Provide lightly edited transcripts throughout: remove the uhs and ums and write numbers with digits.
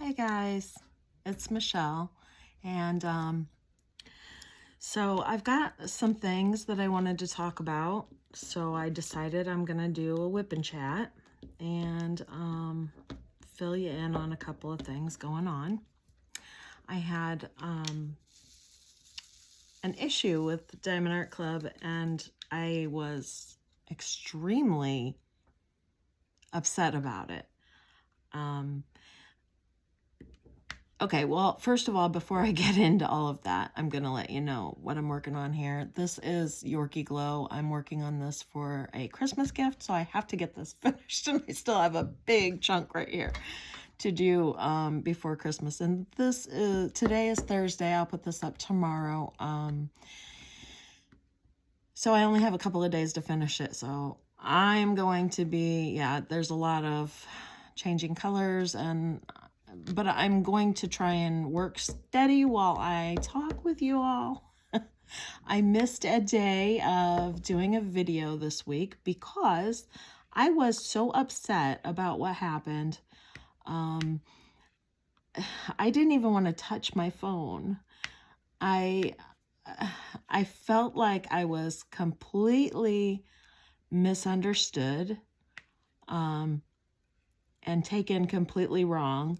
Hi guys, it's Michelle, and so I've got some things that I wanted to talk about, so I decided I'm gonna do a whip and chat and fill you in on a couple of things going on. I had an issue with Diamond Art Club, and I was extremely upset about it. Okay, well, first of all, before I get into all of that, I'm going to let you know what I'm working on here. This is Yorkie Glow. I'm working on this for a Christmas gift, so I have to get this finished, and I still have a big chunk right here to do before Christmas. And today is Thursday. I'll put this up tomorrow. So I only have a couple of days to finish it, so I'm going to be, there's a lot of changing colors but I'm going to try and work steady while I talk with you all. I missed a day of doing a video this week because I was so upset about what happened. I didn't even want to touch my phone. I felt like I was completely misunderstood and taken completely wrong.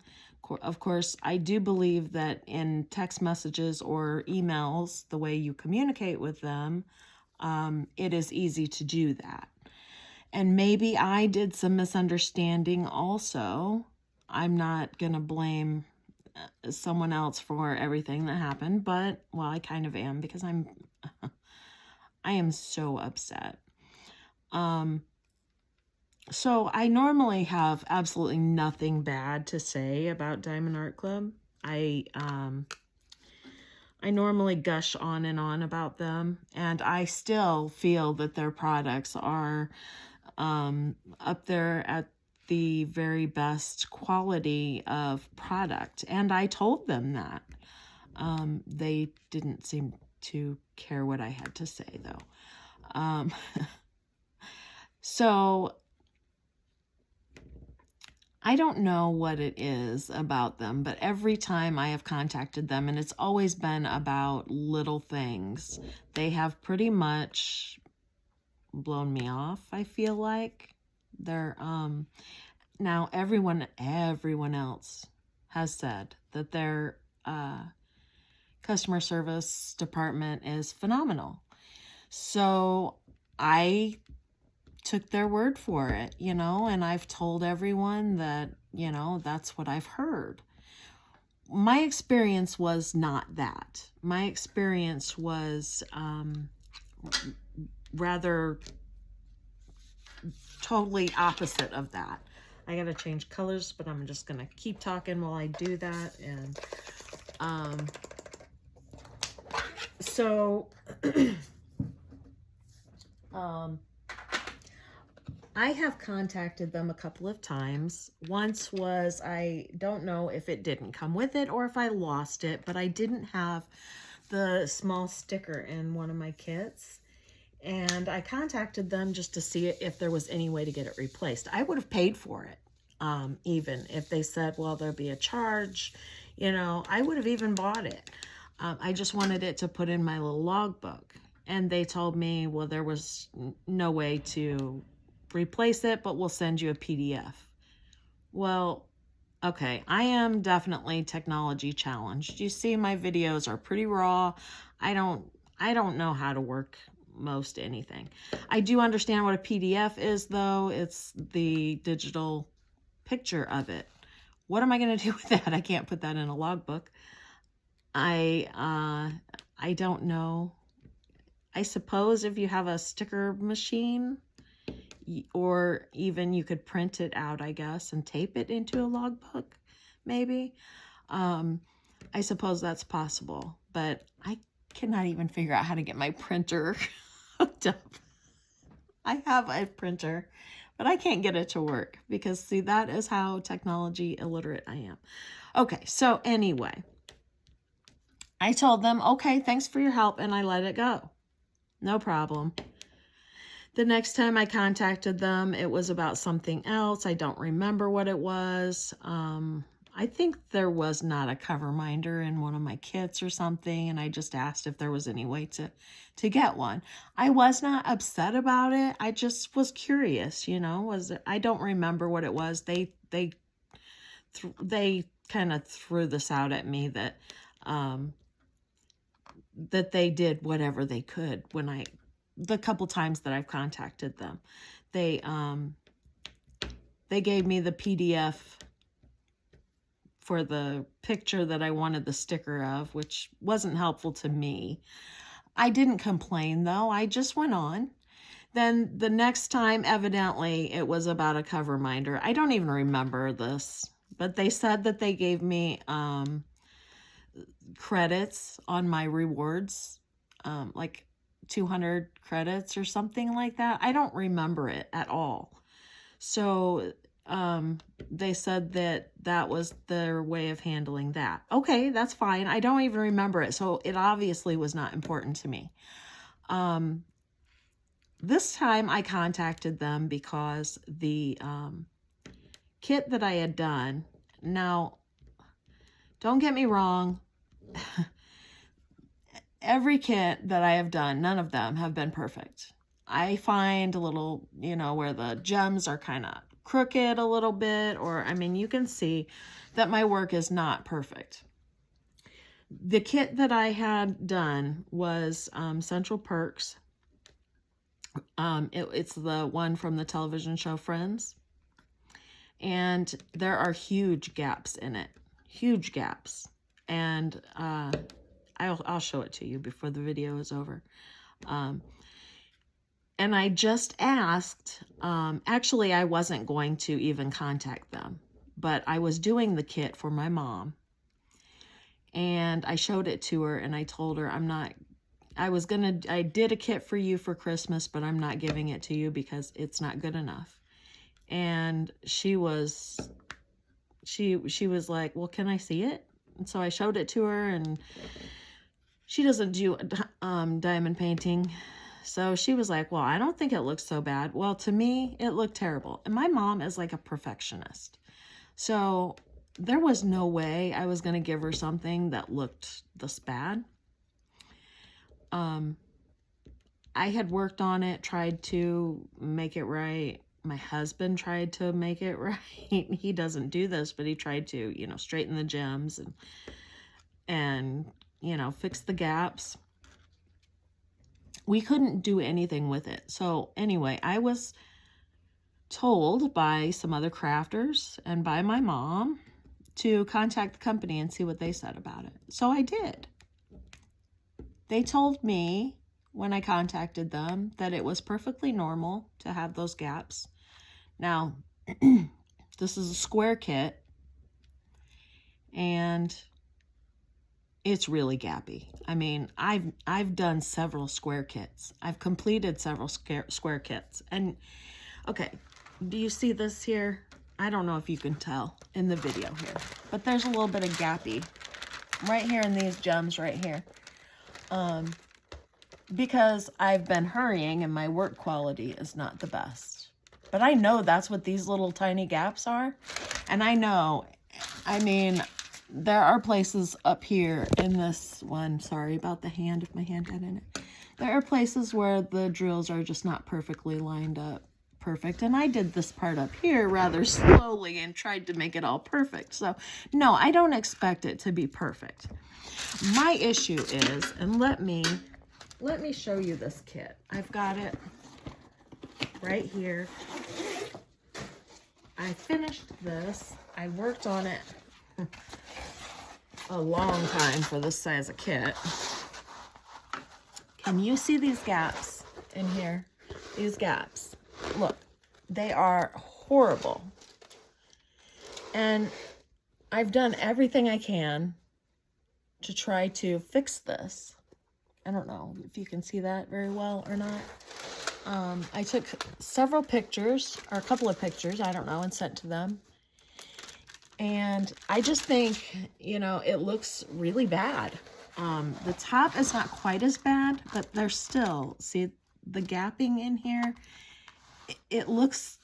Of course, I do believe that in text messages or emails, the way you communicate with them, it is easy to do that. And maybe I did some misunderstanding also. I'm not going to blame someone else for everything that happened, but, well, I kind of am because I am so upset. So I normally have absolutely nothing bad to say about Diamond Art Club. I normally gush on and on about them, and I still feel that their products are up there at the very best quality of product, and I told them that. They didn't seem to care what I had to say, though. So I don't know what it is about them, but every time I have contacted them, and it's always been about little things, they have pretty much blown me off, I feel like. They're, now everyone else has said that their customer service department is phenomenal. So I took their word for it, and I've told everyone that, that's what I've heard. My experience was not that. My experience was rather totally opposite of that. I gotta change colors, but I'm just gonna keep talking while I do that. And so I have contacted them a couple of times. Once was, I don't know if it didn't come with it or if I lost it, but I didn't have the small sticker in one of my kits. And I contacted them just to see if there was any way to get it replaced. I would have paid for it, even if they said, well, there'll be a charge. I would have even bought it. I just wanted it to put in my little logbook. And they told me, well, there was no way to replace it, but we'll send you a PDF. Well, okay, I am definitely technology challenged. You see, my videos are pretty raw. I don't know how to work most anything. I do understand what a PDF is, though. It's the digital picture of it. What am I going to do with that? I can't put that in a logbook. I don't know. I suppose if you have a sticker machine, or even you could print it out, I guess, and tape it into a logbook, maybe. I suppose that's possible, but I cannot even figure out how to get my printer hooked up. I have a printer, but I can't get it to work because, see, that is how technology illiterate I am. Okay, so anyway, I told them, okay, thanks for your help, and I let it go. No problem. The next time I contacted them, it was about something else. I don't remember what it was. I think there was not a cover minder in one of my kits or something, and I just asked if there was any way to get one. I was not upset about it. I just was curious, you know, I don't remember what it was. They kind of threw this out at me that that they did whatever they could when the couple times that I've contacted them. They gave me the PDF for the picture that I wanted the sticker of, which wasn't helpful to me. I didn't complain though. I just went on. Then the next time, evidently, it was about a cover minder. I don't even remember this, but they said that they gave me credits on my rewards, like 200 credits or something like that. I don't remember it at all. So they said that was their way of handling that. Okay, that's fine. I don't even remember it, so it obviously was not important to me. This time I contacted them because the kit that I had done, now, don't get me wrong, every kit that I have done, none of them have been perfect. I find a little, you know, where the gems are kind of crooked a little bit, or, I mean, you can see that my work is not perfect. The kit that I had done was Central Perks. It's the one from the television show Friends. And there are huge gaps in it. Huge gaps. And I'll show it to you before the video is over. And I just asked, actually I wasn't going to even contact them, but I was doing the kit for my mom. And I showed it to her and I told her I did a kit for you for Christmas, but I'm not giving it to you because it's not good enough. And she was like, well, can I see it? And so I showed it to her, and she doesn't do diamond painting. So she was like, well, I don't think it looks so bad. Well, to me, it looked terrible. And my mom is like a perfectionist. So there was no way I was going to give her something that looked this bad. I had worked on it, tried to make it right. My husband tried to make it right. He doesn't do this, but he tried to, you know, straighten the gems and you know, fix the gaps. We couldn't do anything with it. So anyway, I was told by some other crafters and by my mom to contact the company and see what they said about it. So I did. They told me when I contacted them that it was perfectly normal to have those gaps. Now, this is a square kit, and it's really gappy. I mean, I've done several square kits. I've completed several square kits. And okay, do you see this here? I don't know if you can tell in the video here, but there's a little bit of gappy right here in these gems right here. Because I've been hurrying and my work quality is not the best. But I know that's what these little tiny gaps are. And I know, I mean, there are places up here in this one, sorry about the hand, if my hand got in it. There are places where the drills are just not perfectly lined up perfect. And I did this part up here rather slowly and tried to make it all perfect. So no, I don't expect it to be perfect. My issue is, and let me show you this kit. I've got it right here. I finished this. I worked on it a long time for this size of kit. Can you see these gaps in here? These gaps. Look, they are horrible. And I've done everything I can to try to fix this. I don't know if you can see that very well or not. I took several pictures, or a couple of pictures, I don't know, and sent to them. And I just think, you know, it looks really bad. The top is not quite as bad, but there's still, see the gapping in here? It looks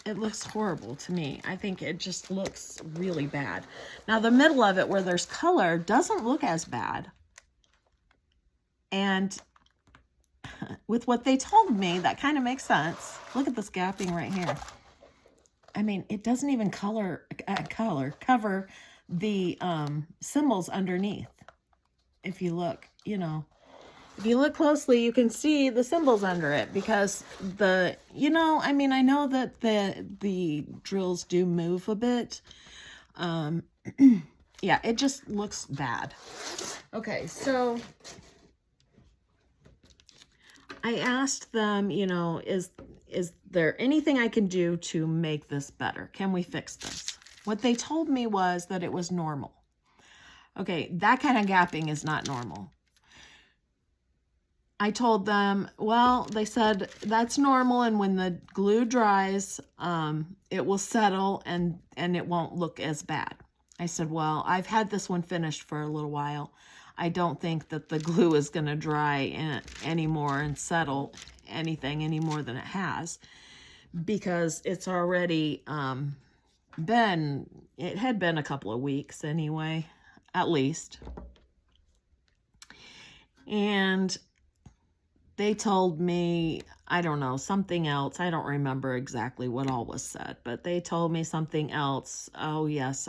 it looks horrible to me. I think it just looks really bad. Now the middle of it where there's color doesn't look as bad. And with what they told me, that kind of makes sense. Look at this gapping right here. I mean, it doesn't even cover the symbols underneath. If you look, you know, if you look closely, you can see the symbols under it because the, you know, I mean, I know that the drills do move a bit. Yeah, it just looks bad. Okay, so I asked them, you know, is there anything I can do to make this better? Can we fix this? What they told me was that it was normal. Okay, that kind of gapping is not normal. I told them, well, they said that's normal, and when the glue dries, it will settle and it won't look as bad. I said, well, I've had this one finished for a little while. I don't think that the glue is going to dry anymore and settle anything any more than it has, because it's already it had been a couple of weeks anyway, at least. And they told me, I don't know, something else. I don't remember exactly what all was said, but they told me something else. Oh, yes.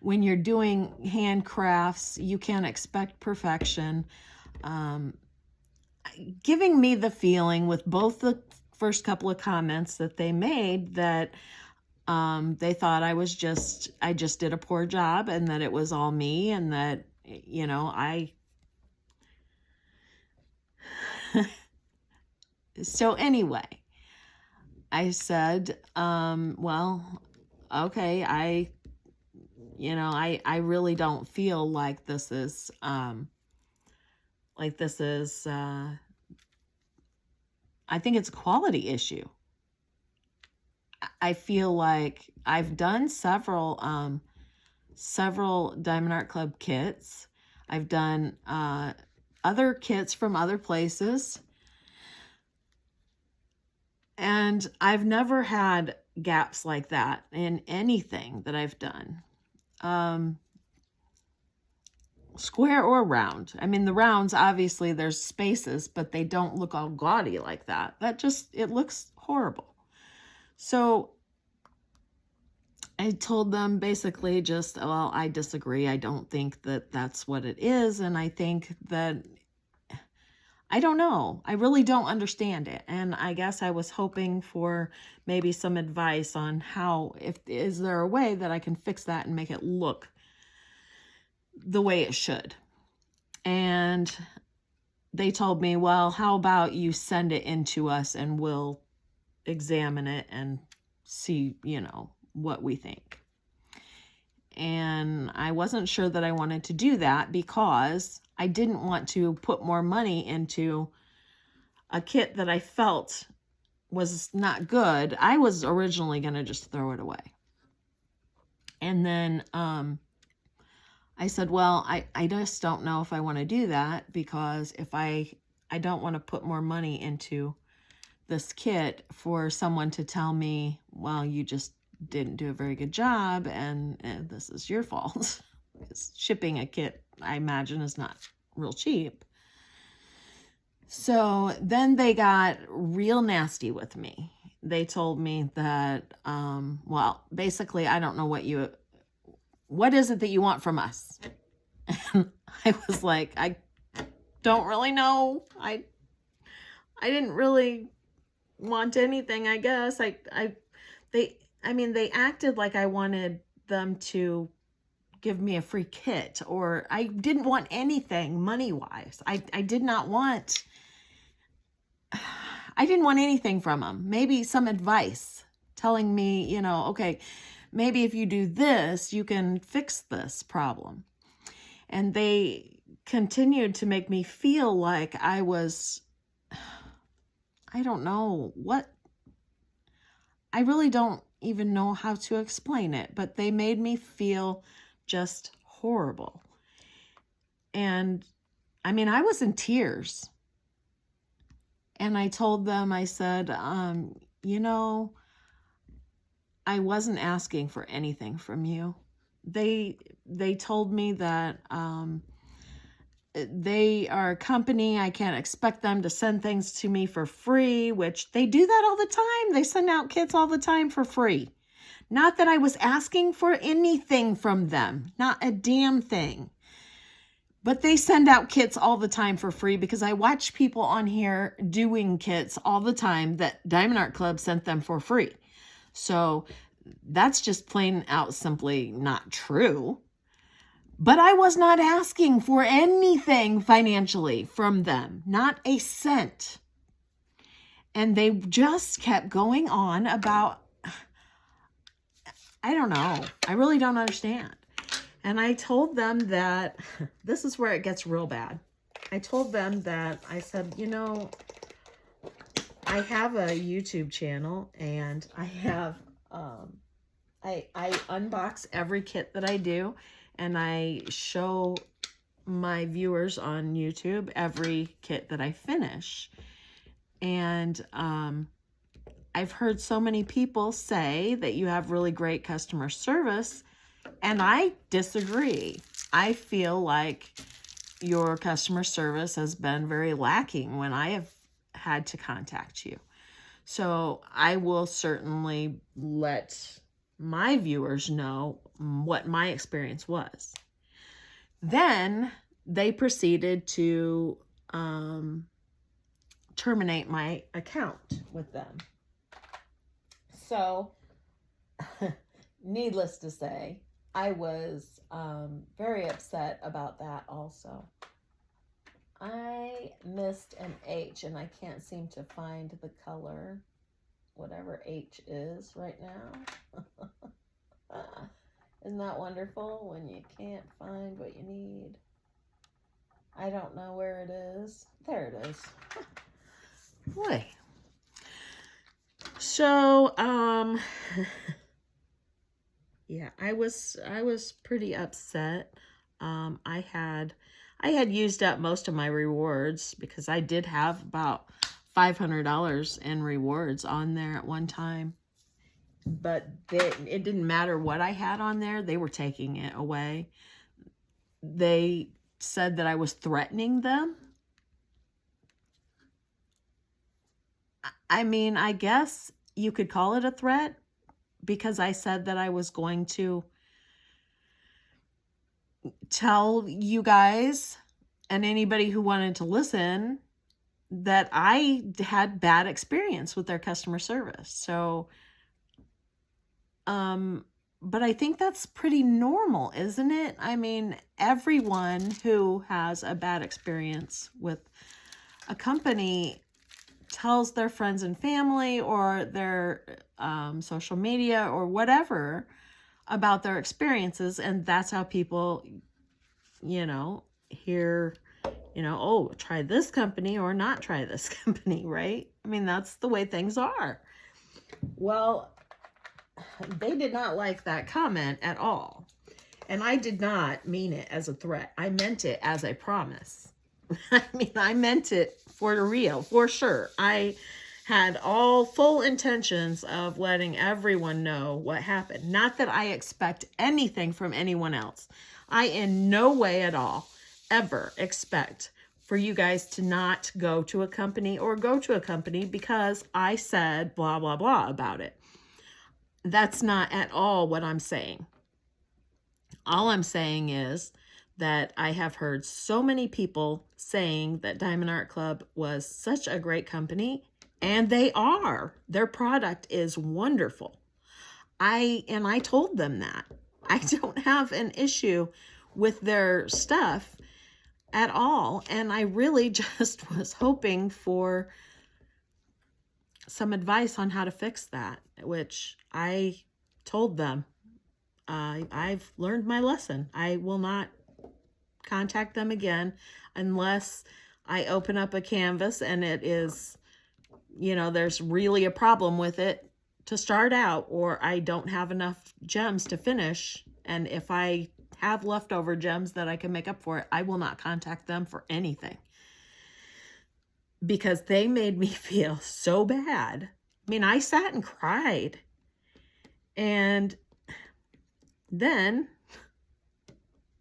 When you're doing handcrafts, you can't expect perfection. Giving me the feeling with both the first couple of comments that they made that they thought I just did a poor job, and that it was all me, and that, you know, So anyway, I said, well, okay, I really don't feel like this is, I think it's a quality issue. I feel like I've done several Diamond Art Club kits. I've done, other kits from other places. And I've never had gaps like that in anything that I've done. Square or round. I mean, the rounds, obviously there's spaces, but they don't look all gaudy like that. It looks horrible. So I told them basically just, well, I disagree. I don't think that that's what it is. And I think that, I don't know. I really don't understand it. And I guess I was hoping for maybe some advice on is there a way that I can fix that and make it look the way it should? And they told me, well, how about you send it in to us and we'll examine it and see, you know, what we think. And I wasn't sure that I wanted to do that because I didn't want to put more money into a kit that I felt was not good. I was originally going to just throw it away. And then I said, well, I just don't know if I want to do that, because if I don't want to put more money into this kit for someone to tell me, well, you just didn't do a very good job and this is your fault. Because shipping a kit, I imagine, is not real cheap. So then they got real nasty with me. They told me that, well, basically, I don't know what is it that you want from us? And I was like, I don't really know. I didn't really want anything, I guess. They acted like I wanted them to give me a free kit, or I didn't want anything money-wise. I didn't want anything from them. Maybe some advice telling me, you know, okay, maybe if you do this, you can fix this problem. And they continued to make me feel like I don't know what, I really don't even know how to explain it, but they made me feel just horrible. And I mean, I was in tears. And I told them, I said, you know, I wasn't asking for anything from you. They told me that they are a company. I can't expect them to send things to me for free, which they do that all the time. They send out kits all the time for free. Not that I was asking for anything from them, not a damn thing. But they send out kits all the time for free because I watch people on here doing kits all the time that Diamond Art Club sent them for free. So that's just plain out simply not true. But I was not asking for anything financially from them, not a cent. And they just kept going on about, I don't know. I really don't understand. And I told them that, this is where it gets real bad. I told them that, I said, you know, I have a YouTube channel and I have, I unbox every kit that I do and I show my viewers on YouTube every kit that I finish. And I've heard so many people say that you have really great customer service, and I disagree. I feel like your customer service has been very lacking when I have had to contact you. So I will certainly let my viewers know what my experience was. Then they proceeded to terminate my account with them. So, needless to say, I was very upset about that also. I missed an H and I can't seem to find the color, whatever H is right now. Isn't that wonderful when you can't find what you need? I don't know where it is. There it is. Boy. So, yeah, I was pretty upset. I had used up most of my rewards because I did have about $500 in rewards on there at one time. But it didn't matter what I had on there. They were taking it away. They said that I was threatening them. I mean, I guess you could call it a threat because I said that I was going to tell you guys and anybody who wanted to listen that I had bad experience with their customer service. So, but I think that's pretty normal, isn't it? I mean, everyone who has a bad experience with a company tells their friends and family or their social media or whatever about their experiences. And that's how people, you know, hear, you know, oh, try this company or not try this company, right? I mean, that's the way things are. Well, they did not like that comment at all. And I did not mean it as a threat. I meant it as a promise. I mean, I meant it for real, for sure. I had all full intentions of letting everyone know what happened. Not that I expect anything from anyone else. I in no way at all ever expect for you guys to not go to a company or go to a company because I said blah, blah, blah about it. That's not at all what I'm saying. All I'm saying is that I have heard so many people saying that Diamond Art Club was such a great company, and they are. Their product is wonderful. I told them that. I don't have an issue with their stuff at all, and I really just was hoping for some advice on how to fix that, which I told them. I've learned my lesson. I will not contact them again unless I open up a canvas and it is, you know, there's really a problem with it to start out, or I don't have enough gems to finish. And if I have leftover gems that I can make up for it, I will not contact them for anything because they made me feel so bad. I mean, I sat and cried And then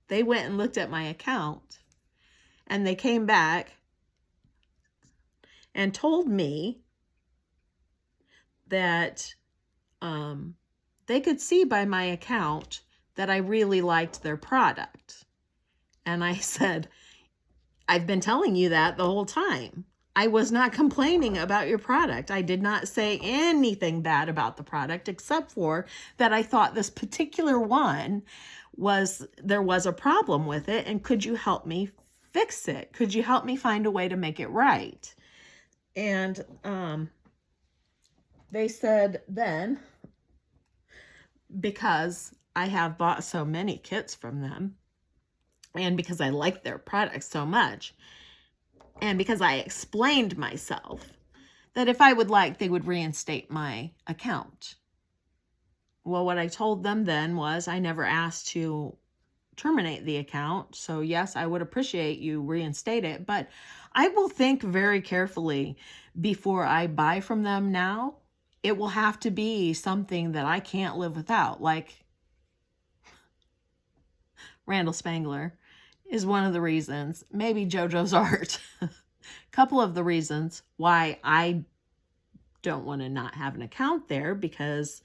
they went and looked at my account, and they came back and told me that they could see by my account that I really liked their product. And I said, I've been telling you that the whole time. I was not complaining about your product. I did not say anything bad about the product, except for that I thought this particular one there was a problem with it, and could you help me fix it? Could you help me find a way to make it right? And they said then, because I have bought so many kits from them, and because I like their products so much, and because I explained myself, that if I would like, they would reinstate my account. Well, what I told them then was I never asked to terminate the account. So yes, I would appreciate you reinstate it, but I will think very carefully before I buy from them now. It will have to be something that I can't live without, like Randall Spangler is one of the reasons, maybe JoJo's Art. A couple of the reasons why I don't want to not have an account there, because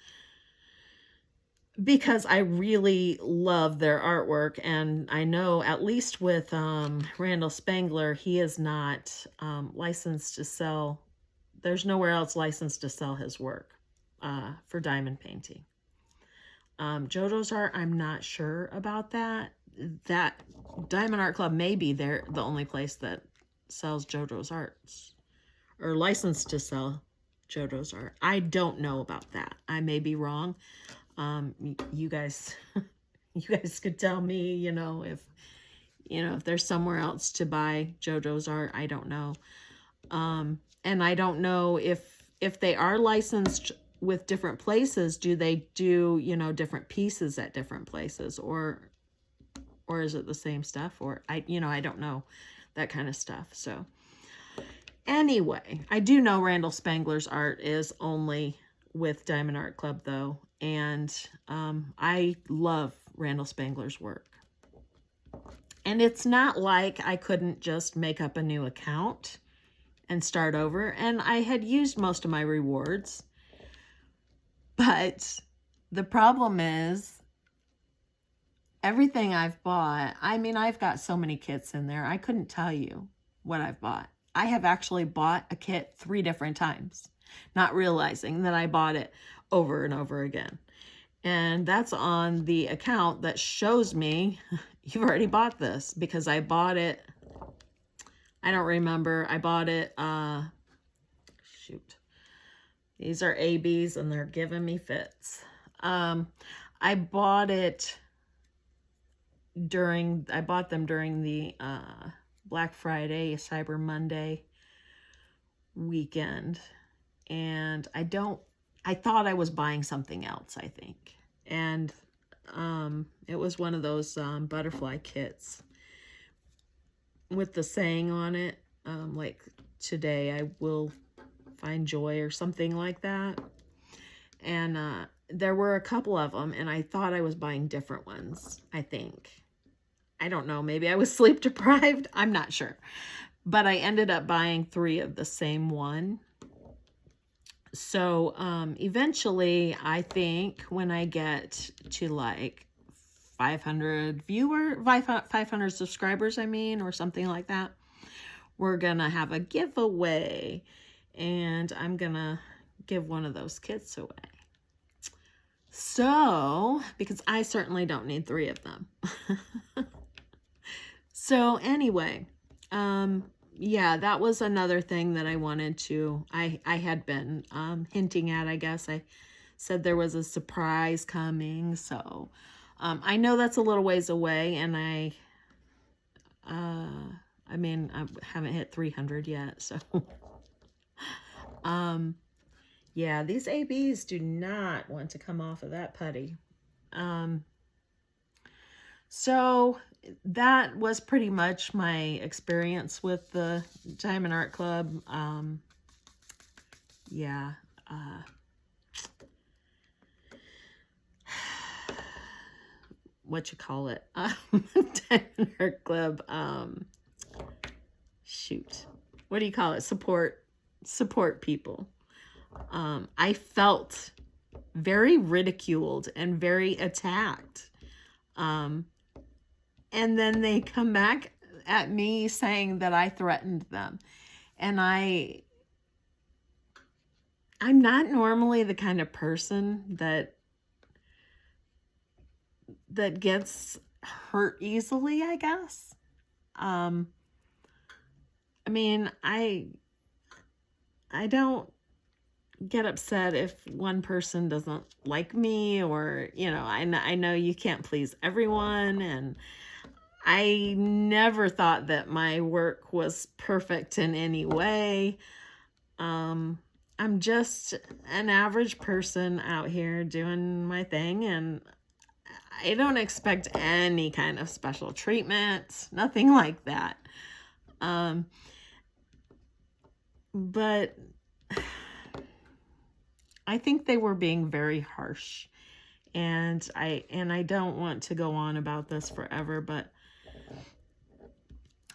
I really love their artwork, and I know at least with Randall Spangler, he is not licensed to sell. There's nowhere else licensed to sell his work for diamond painting. JoJo's Art, I'm not sure about that. That Diamond Art Club may be the only place that sells JoJo's Arts, or licensed to sell JoJo's Art. I don't know about that. I may be wrong. You guys, you guys could tell me, if there's somewhere else to buy JoJo's Art. I don't know. And I don't know if they are licensed with different places, do they do, different pieces at different places, or is it the same stuff? Or I don't know that kind of stuff. So anyway, I do know Randall Spangler's art is only with Diamond Art Club though. And I love Randall Spangler's work. And it's not like I couldn't just make up a new account and start over. And I had used most of my rewards. But the problem is, everything I've bought, I've got so many kits in there, I couldn't tell you what I've bought. I have actually bought a kit 3 different times, not realizing that I bought it over and over again. And that's on the account that shows me you've already bought this, because I bought it, I don't remember, I bought it, shoot. These are ABs and they're giving me fits. I bought them during the Black Friday, Cyber Monday weekend. And I thought I was buying something else, I think. And it was one of those butterfly kits with the saying on it, like, today I will find joy, or something like that. And there were a couple of them, and I thought I was buying different ones, I think. I don't know, maybe I was sleep deprived, I'm not sure. But I ended up buying 3 of the same one. So eventually, I think when I get to like 500 subscribers, or something like that, we're gonna have a giveaway, and I'm gonna give one of those kits away. So, because I certainly don't need 3 of them. So anyway, yeah, that was another thing that I wanted to, I had been hinting at, I guess. I said there was a surprise coming. So I know that's a little ways away, and I haven't hit 300 yet. So yeah, these ABs do not want to come off of that putty. So that was pretty much my experience with the Diamond Art Club. Yeah. what you call it, Diamond Art Club, shoot, what do you call it? Support people. I felt very ridiculed and very attacked. And then they come back at me saying that I threatened them. And I'm not normally the kind of person that gets hurt easily, I guess. I mean, I don't get upset if one person doesn't like me, or, you know, I know you can't please everyone, and I never thought that my work was perfect in any way. I'm just an average person out here doing my thing, and I don't expect any kind of special treatment, nothing like that. But I think they were being very harsh, and I don't want to go on about this forever, but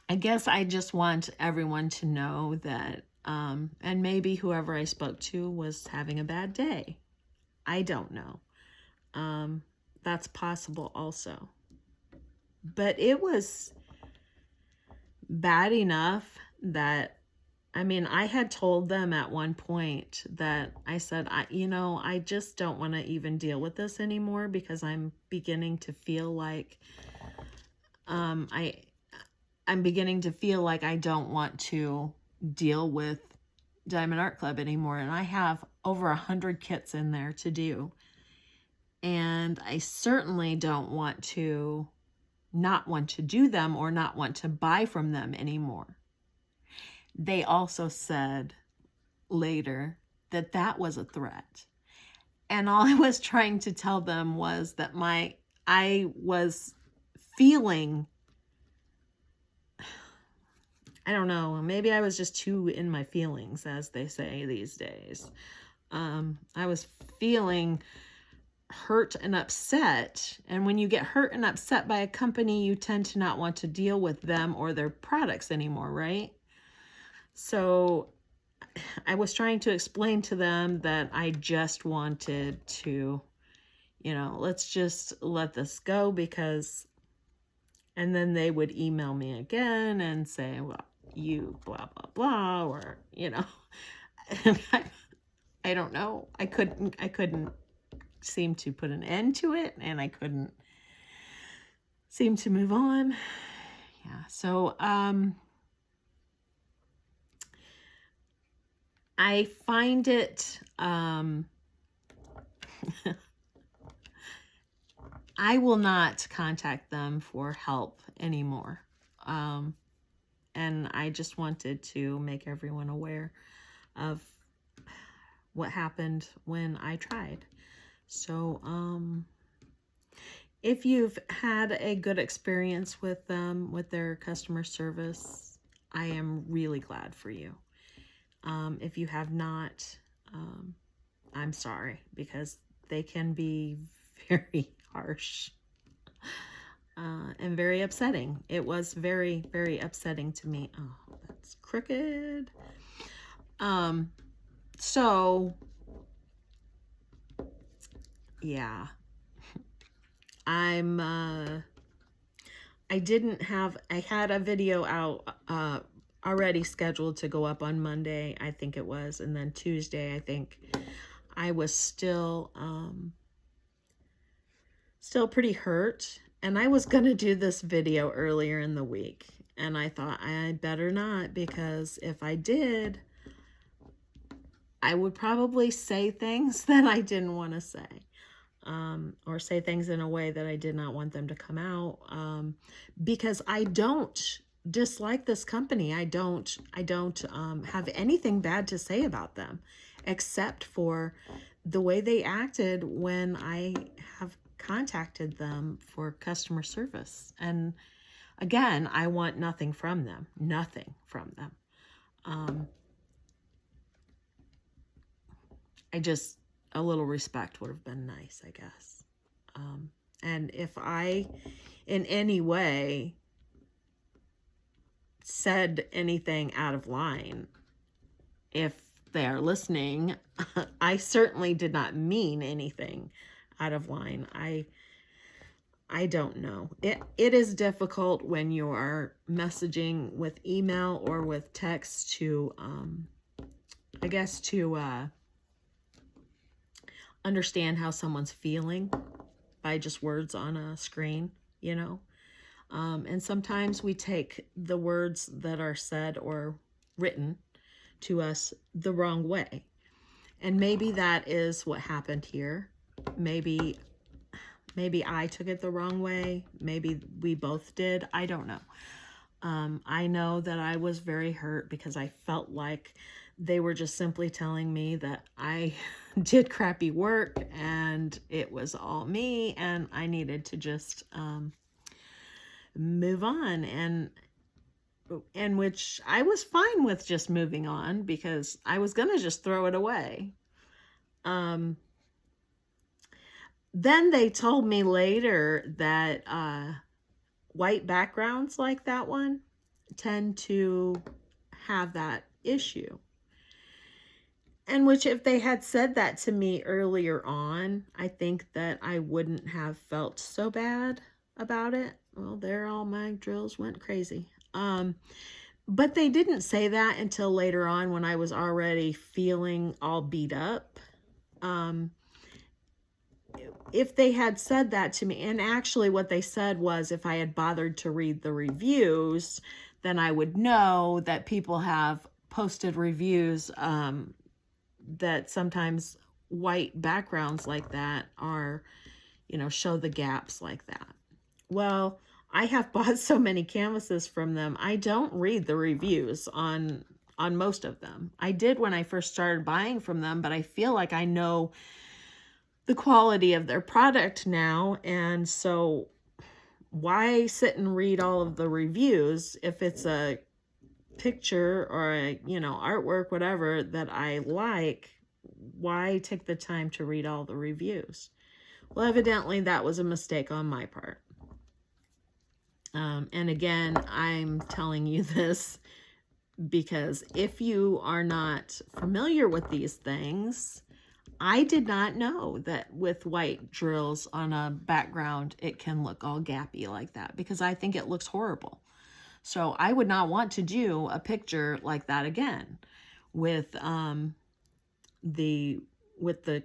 I guess I just want everyone to know that, and maybe whoever I spoke to was having a bad day. I don't know. That's possible also. But it was bad enough that, I mean, I had told them at one point that I said, I just don't want to even deal with this anymore, because I'm beginning to feel like, I'm beginning to feel like I don't want to deal with Diamond Art Club anymore. And I have over 100 kits in there to do. And I certainly don't want to not want to do them or not want to buy from them anymore. They also said later that that was a threat. And all I was trying to tell them was that I was feeling, I don't know, maybe I was just too in my feelings, as they say these days. I was feeling hurt and upset. And when you get hurt and upset by a company, you tend to not want to deal with them or their products anymore, right? So I was trying to explain to them that I just wanted to, let's just let this go, because, and then they would email me again and say, well, you blah, blah, blah, or, and I don't know. I couldn't seem to put an end to it, and I couldn't seem to move on. Yeah. So, I find it, I will not contact them for help anymore. And I just wanted to make everyone aware of what happened when I tried. So, if you've had a good experience with them, with their customer service, I am really glad for you. If you have not, I'm sorry, because they can be very harsh and very upsetting. It was very, very upsetting to me. Oh, that's crooked. So, yeah, I had a video out, already scheduled to go up on Monday, I think it was, and then Tuesday, I think. I was still pretty hurt, and I was going to do this video earlier in the week, and I thought I better not, because if I did, I would probably say things that I didn't want to say, or say things in a way that I did not want them to come out, because I don't dislike this company. I don't have anything bad to say about them, except for the way they acted when I have contacted them for customer service. And again, I want nothing from them, a little respect would have been nice, I guess. And if I, in any way, said anything out of line, if they are listening, I certainly did not mean anything out of line. I don't know. It is difficult when you are messaging with email or with text to, I guess, to understand how someone's feeling by just words on a screen, you know. And sometimes we take the words that are said or written to us the wrong way. And maybe that is what happened here. Maybe I took it the wrong way. Maybe we both did. I don't know. I know that I was very hurt because I felt like they were just simply telling me that I did crappy work and it was all me and I needed to just move on. And which I was fine with just moving on because I was going to just throw it away. Then they told me later that white backgrounds like that one tend to have that issue. And which if they had said that to me earlier on, I think that I wouldn't have felt so bad about it. Well, there all my drills went crazy. But they didn't say that until later on when I was already feeling all beat up. If they had said that to me, and actually what they said was if I had bothered to read the reviews, then I would know that people have posted reviews that sometimes white backgrounds like that are, you know, show the gaps like that. Well, I have bought so many canvases from them. I don't read the reviews on most of them. I did when I first started buying from them, but I feel like I know the quality of their product now. And so why sit and read all of the reviews if it's a picture or a, you know, artwork, whatever that I like? Why take the time to read all the reviews? Well, evidently that was a mistake on my part. And again, I'm telling you this because if you are not familiar with these things, I did not know that with white drills on a background, it can look all gappy like that because I think it looks horrible. So I would not want to do a picture like that again with the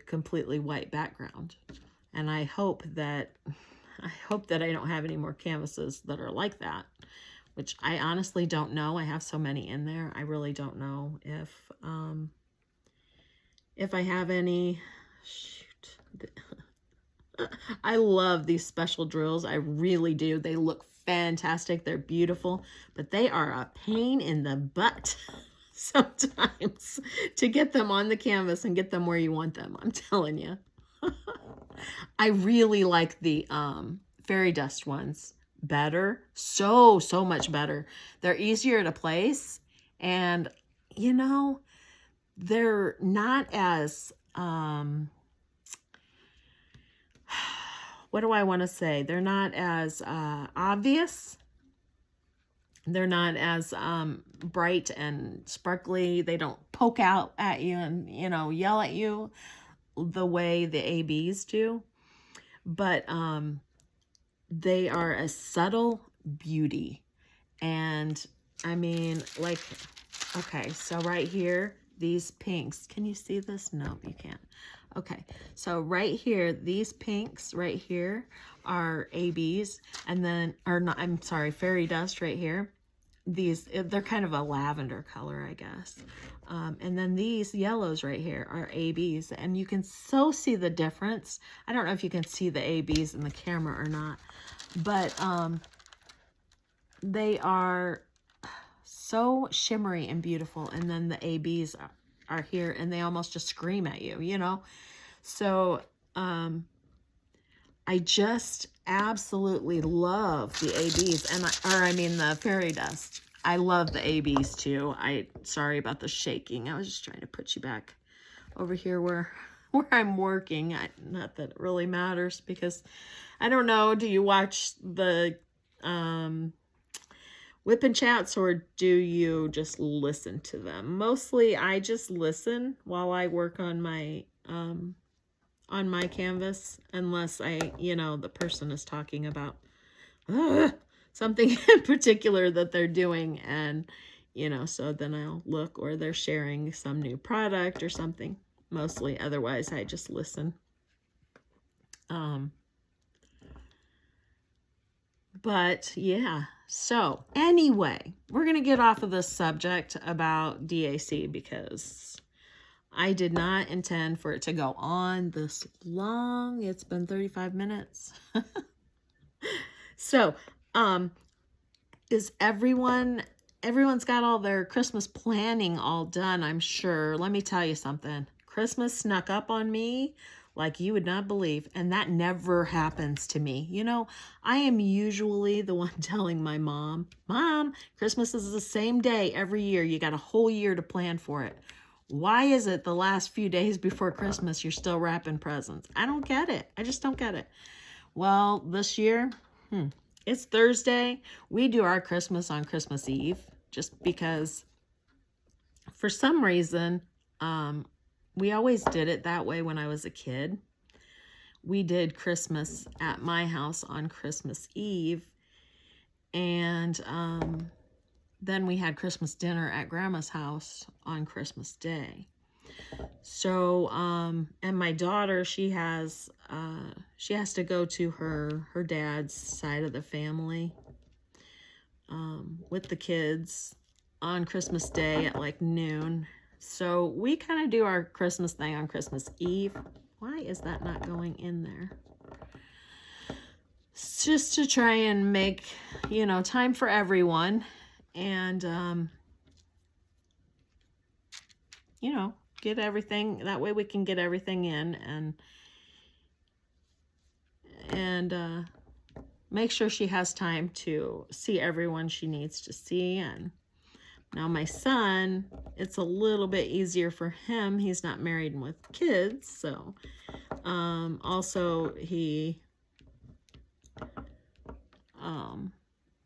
completely white background. And I hope that I don't have any more canvases that are like that, which I honestly don't know. I have so many in there. I really don't know if I have any. Shoot. I love these special drills. I really do. They look fantastic. They're beautiful, but they are a pain in the butt sometimes to get them on the canvas and get them where you want them. I'm telling you. I really like the fairy dust ones better. So much better. They're easier to place. And, you know, they're not as, what do I want to say? They're not as obvious. They're not as bright and sparkly. They don't poke out at you and, you know, yell at you the way the ABs do. But they are a subtle beauty. And I mean, like, okay, so right here, these pinks. Can you see this? No, you can't. Okay, so right here, these pinks right here are ABs, and then, or not, I'm sorry, fairy dust right here. These, they're kind of a lavender color, I guess. And then these yellows right here are ABs, and you can so see the difference. I don't know if you can see the ABs in the camera or not, but they are so shimmery and beautiful. And then the ABs are here, and they almost just scream at you, you know? So I just absolutely love the ABs, and I mean the fairy dust. I love the ABs too. Sorry about the shaking. I was just trying to put you back over here where I'm working. Not that it really matters because I don't know. Do you watch the WIP and chats, or do you just listen to them? Mostly I just listen while I work on my canvas, unless the person is talking about something in particular that they're doing, and so then I'll look, or they're sharing some new product or something. Mostly otherwise I just listen. But yeah, so anyway, we're gonna get off of this subject about DAC, because I did not intend for it to go on this long. It's been 35 minutes. So, is everyone's got all their Christmas planning all done, I'm sure. Let me tell you something. Christmas snuck up on me like you would not believe, and that never happens to me. I am usually the one telling my mom, Christmas is the same day every year. You got a whole year to plan for it. Why is it the last few days before Christmas you're still wrapping presents? I don't get it. I just don't get it. Well, this year, it's Thursday. We do our Christmas on Christmas Eve, just because for some reason, we always did it that way when I was a kid. We did Christmas at my house on Christmas Eve, and then we had Christmas dinner at Grandma's house on Christmas Day. So, and my daughter, she has to go to her dad's side of the family with the kids on Christmas Day at like noon. So we kind of do our Christmas thing on Christmas Eve. Why is that not going in there? It's just to try and make, time for everyone, and, get everything. That way we can get everything in, and make sure she has time to see everyone she needs to see. And now my son, it's a little bit easier for him. He's not married and with kids. So, also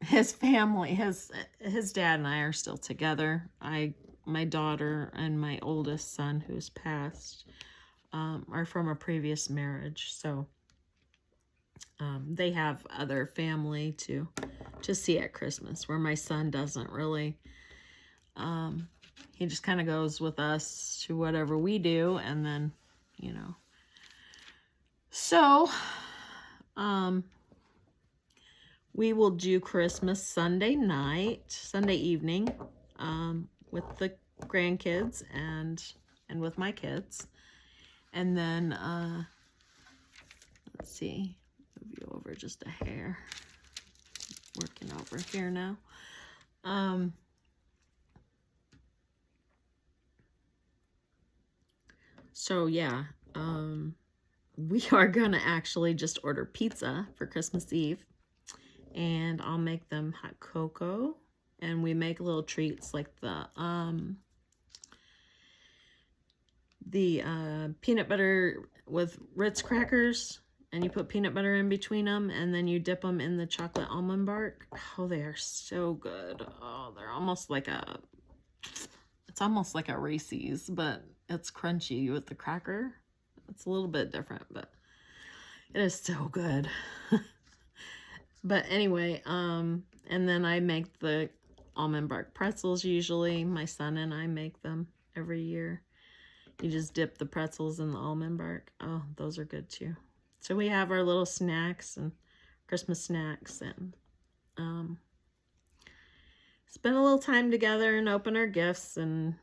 his family, his dad and I are still together. My daughter and my oldest son, who's passed, are from a previous marriage. So, they have other family to see at Christmas, where my son doesn't really. He just kind of goes with us to whatever we do, and then, So, we will do Christmas Sunday evening, with the grandkids and with my kids. And then, let's see, move you over just a hair. Working over here now. So yeah, we are gonna actually just order pizza for Christmas Eve, and I'll make them hot cocoa, and we make little treats like the peanut butter with Ritz crackers, and you put peanut butter in between them, and then you dip them in the chocolate almond bark. Oh, they are so good. Oh, they're almost like it's almost like a Reese's, but it's crunchy with the cracker. It's a little bit different, but it is so good. But anyway, and then I make the almond bark pretzels usually. My son and I make them every year. You just dip the pretzels in the almond bark. Oh, those are good too. So we have our little snacks and Christmas snacks, and spend a little time together and open our gifts, and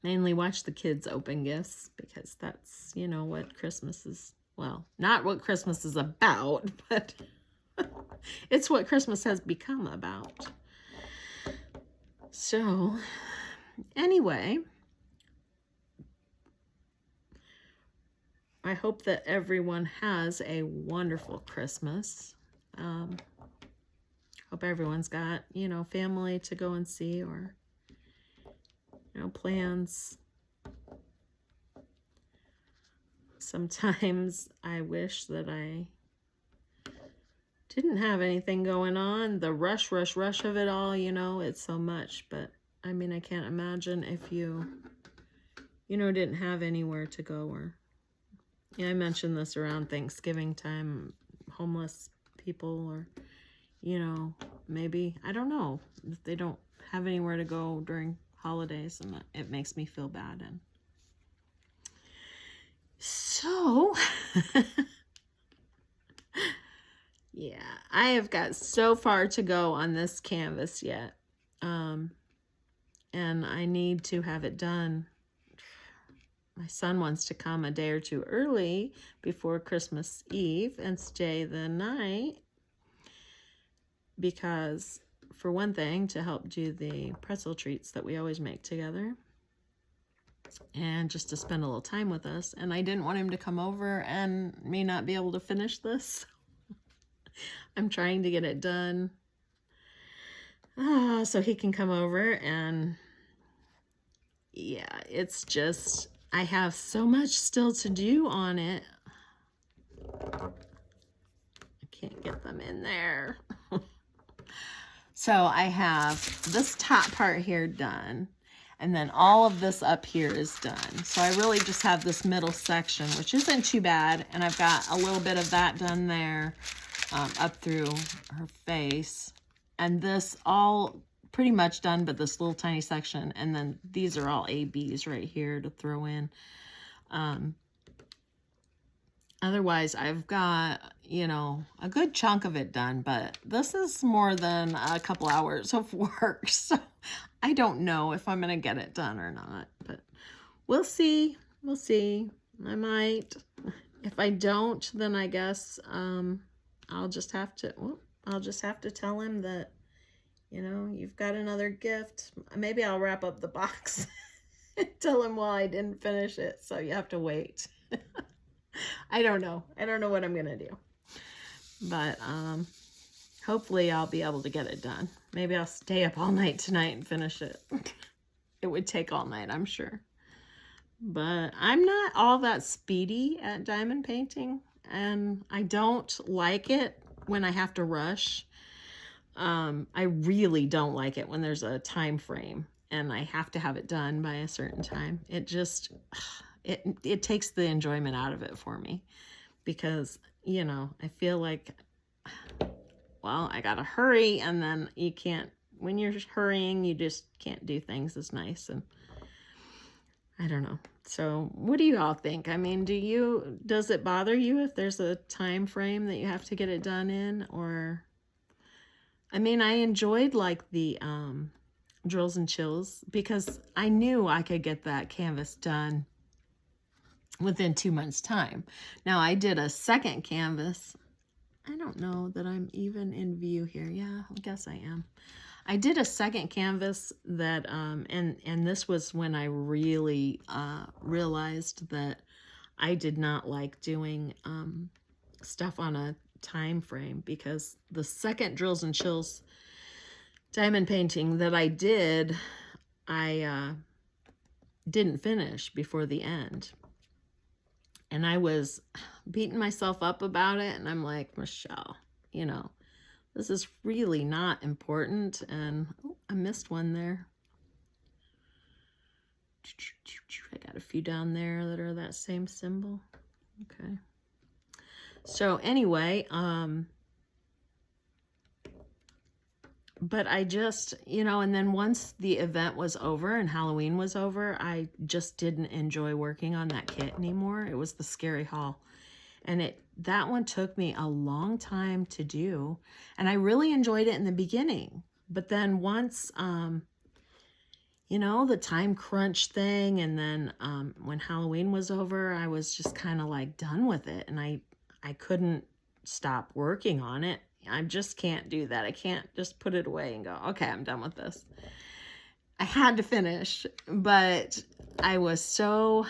mainly watch the kids open gifts, because that's, what Christmas is. Well, not what Christmas is about, but it's what Christmas has become about. So, anyway, I hope that everyone has a wonderful Christmas. Hope everyone's got, family to go and see, or, plans. sometimes I wish that I didn't have anything going on. The rush of it all, you know, it's so much. But I mean, I can't imagine if you didn't have anywhere to go. Or, yeah, I mentioned this around Thanksgiving time, homeless people, or, maybe, I don't know, if they don't have anywhere to go during holidays, and it makes me feel bad. And so, yeah, I have got so far to go on this canvas yet. And I need to have it done. My son wants to come a day or two early before Christmas Eve and stay the night because, for one thing, to help do the pretzel treats that we always make together and just to spend a little time with us. And I didn't want him to come over and me not be able to finish this. I'm trying to get it done so he can come over. And yeah, it's just, I have so much still to do on it. I can't get them in there. So I have this top part here done, and then all of this up here is done. So I really just have this middle section, which isn't too bad, and I've got a little bit of that done there, up through her face. And this all pretty much done, but this little tiny section, and then these are all ABs right here to throw in. Otherwise, I've got, a good chunk of it done, but this is more than a couple hours of work, so I don't know if I'm going to get it done or not, but we'll see. We'll see. I might. If I don't, then I guess I'll just have to tell him that, you've got another gift. Maybe I'll wrap up the box and tell him, well, I didn't finish it, so you have to wait. I don't know. I don't know what I'm going to do. But hopefully I'll be able to get it done. Maybe I'll stay up all night tonight and finish it. It would take all night, I'm sure. But I'm not all that speedy at diamond painting, and I don't like it when I have to rush. I really don't like it when there's a time frame and I have to have it done by a certain time. It just, it takes the enjoyment out of it for me because, I feel like, well, I gotta hurry, and then you can't, when you're hurrying, you just can't do things as nice, and I don't know. So what do you all think? I mean, does it bother you if there's a time frame that you have to get it done in? Or, I mean, I enjoyed like the drills and chills because I knew I could get that canvas done within 2 months' time. Now I did a second canvas. I don't know that I'm even in view here. Yeah, I guess I am. I did a second canvas that, and this was when I really realized that I did not like doing stuff on a time frame, because the second drills and chills diamond painting that I did, I didn't finish before the end. And I was beating myself up about it, and I'm like, Michelle, this is really not important. And I missed one there. I got a few down there that are that same symbol. Okay. So anyway, but I just, and then once the event was over and Halloween was over, I just didn't enjoy working on that kit anymore. It was the Scary Haul. And that one took me a long time to do. And I really enjoyed it in the beginning. But then once, the time crunch thing, and then when Halloween was over, I was just kind of like done with it. And I couldn't stop working on it. I just can't do that. I can't just put it away and go, okay, I'm done with this. I had to finish, but I was so,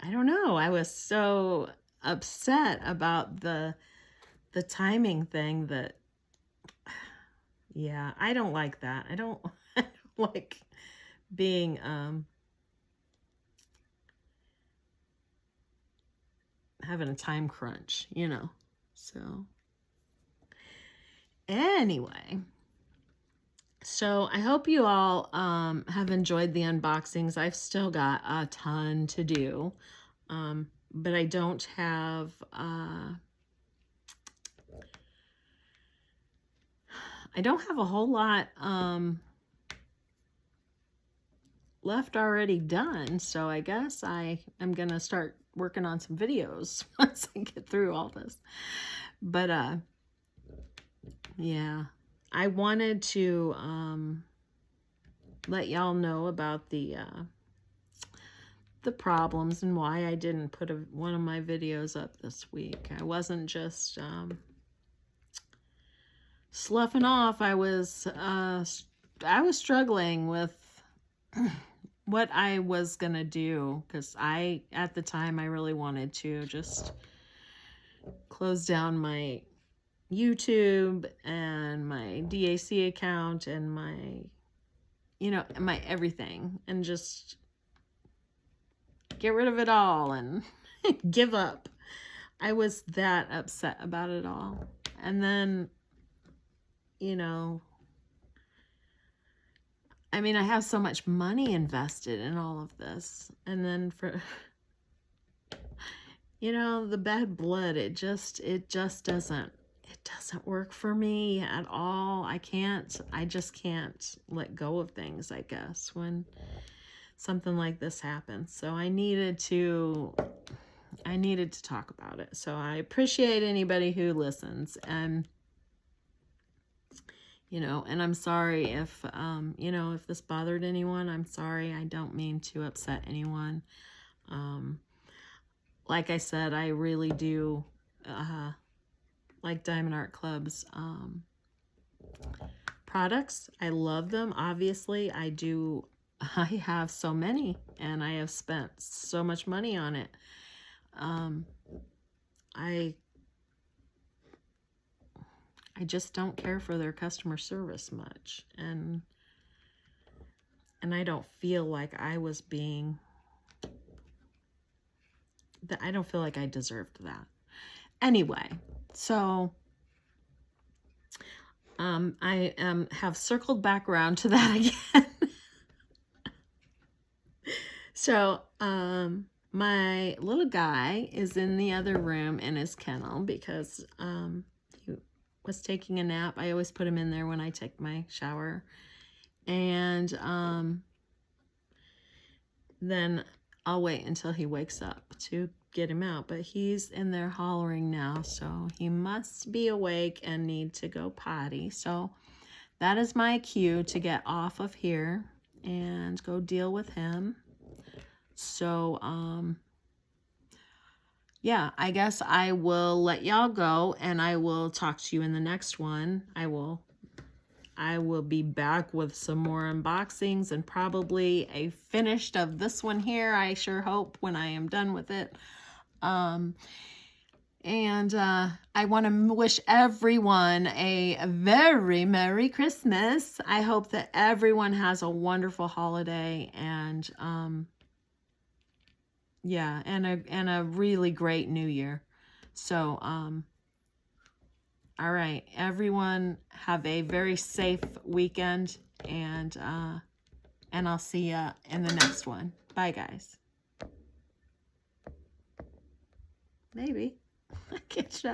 I don't know, I was so upset about the timing thing that, yeah, I don't like that. I don't like being, having a time crunch, you know. So anyway, so I hope you all have enjoyed the unboxings. I've still got a ton to do, but I don't have a whole lot left already done, so I guess I am gonna start working on some videos once I get through all this. But yeah, I wanted to let y'all know about the problems and why I didn't put one of my videos up this week. I wasn't just sloughing off. I was struggling with what I was gonna do, because at the time I really wanted to just close down my YouTube and my DAC account and my, you know, my everything, and just get rid of it all and give up. I was that upset about it all. And then, you know, I mean, I have so much money invested in all of this. And then for, you know, the bad blood, it just doesn't work for me at all. I just can't let go of things, I guess, when something like this happens. So I needed to talk about it. So I appreciate anybody who listens, and you know, and I'm sorry if you know, if this bothered anyone. I'm sorry. I don't mean to upset anyone. Like I said, I really do like Diamond Art Club's products. I love them. Obviously, I do. I have so many, and I have spent so much money on it. I just don't care for their customer service much, and I don't feel like I was being, I don't feel like I deserved that. Anyway, so I have circled back around to that again. So my little guy is in the other room in his kennel because he was taking a nap. I always put him in there when I take my shower. And then I'll wait until he wakes up to get him out. But he's in there hollering now, so he must be awake and need to go potty. So that is my cue to get off of here and go deal with him. So, yeah, I guess I will let y'all go, and I will talk to you in the next one. I will be back with some more unboxings and probably a finished of this one here, I sure hope, when I am done with it. I want to wish everyone a very Merry Christmas. I hope that everyone has a wonderful holiday, and yeah, and a really great new year. So, all right, everyone have a very safe weekend, and I'll see ya in the next one. Bye, guys. Maybe. I can't shut